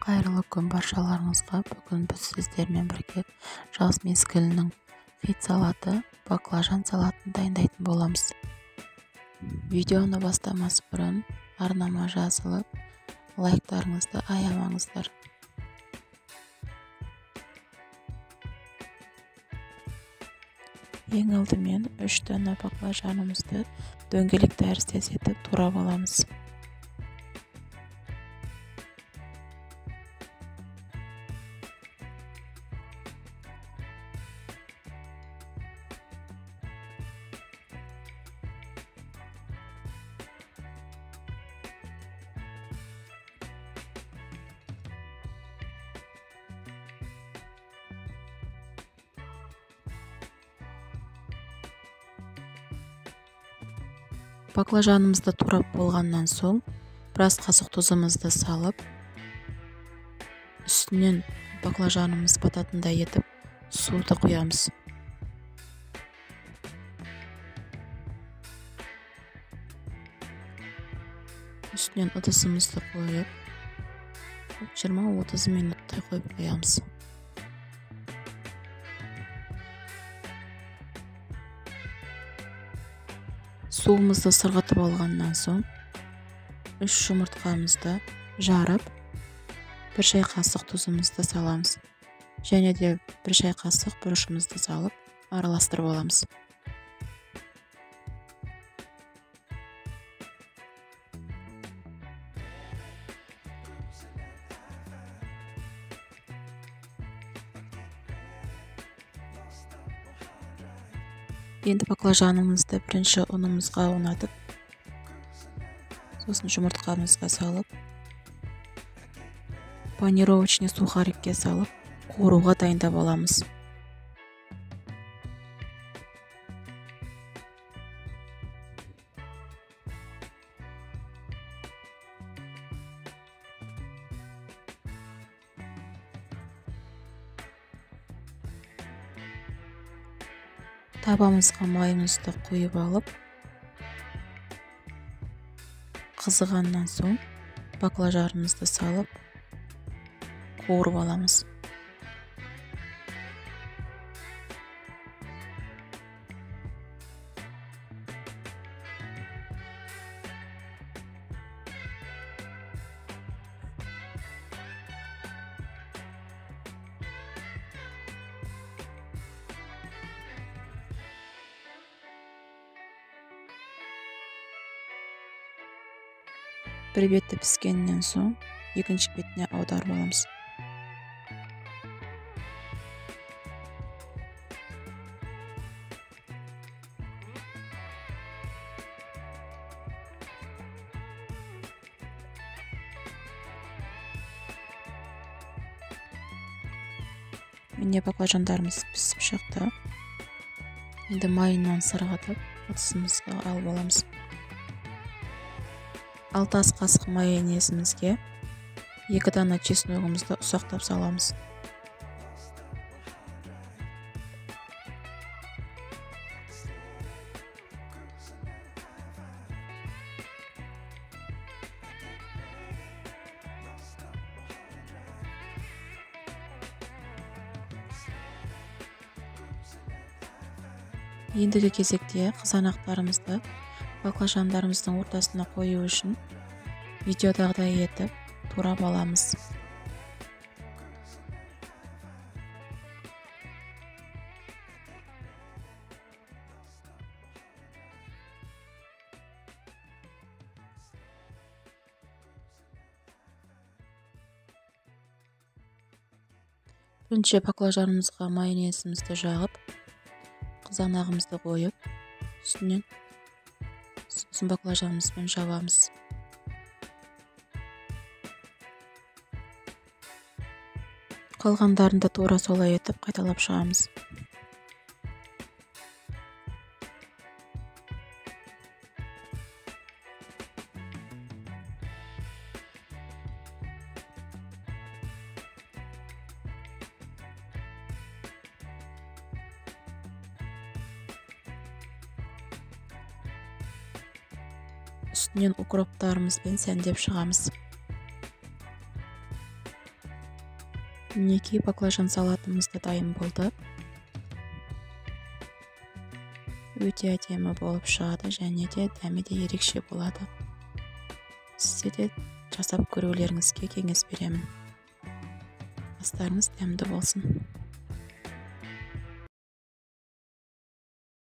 Қайырлы күн баршаларыңызға. Бүгін біз сіздермен бірге жаз мезгілінің фит салаты, баклажан салатын дайындайтын боламыз. Видеоны бастамас бұрын арнама жазылып, лайктарыңызды аямаңыздар. Ең алдымен 3 дана баклажанымызды дөңгелек тәріздес етіп турап аламыз. Баклажанымызды турап болғаннан соң, біраз қасық тұзымызды салып, үстінен баклажанымыз бататындай етіп суды құямыз. Үстінен ыдысымызды қойып, 20-30 минуттай қойып қоямыз. Суымызды сырғытып алғаннан соң, 3 жұмыртқамызды жарып, 1 шай қасық тұзымызды саламыз. Және де 1 шай қасық бұрышымызды салып, араластырып аламыз. Енді баклажанымызды бірінші ұнымызға ұнатып, сосын жұмыртқамызға салып, панировочный сухарикке салып, қуыруға дайындап аламыз. Табамызға майымызды құйып алып, қызығаннан соң баклажанымызды салып, қуырып аламыз. Бір беті піскеннен соң, екінші бетіне аударып аламыз. Міне баклажандарымыз пісіп шықты. Енді майынан сырғатып, ыдысымызға алып аламыз. 6 ас қасық майонезімізге 2 дана чесногымызды ұсақтап саламыз. Ендігі кезекте қызанақтарымызды баклажандарымыздың ортасына қою үшін видеодағыдай етіп турап аламыз. Бірінші баклажанымызға майонезімізді жағып, қызанағымызды қойып, үстінен сосын баклажанымызбен жабамыз. Қалғандарында тура солай етіп қайталап шығамыз. Үстінен укроптарымызбен сәндеп шығамыз. Мінекей баклажан салатымыз да дайын болды. Өте әдемі болып шығады, және де дәмі де ерекше болады. Сізде де жасап көрулеріңізге кеңес беремін. Астарыңыз дәмді болсын.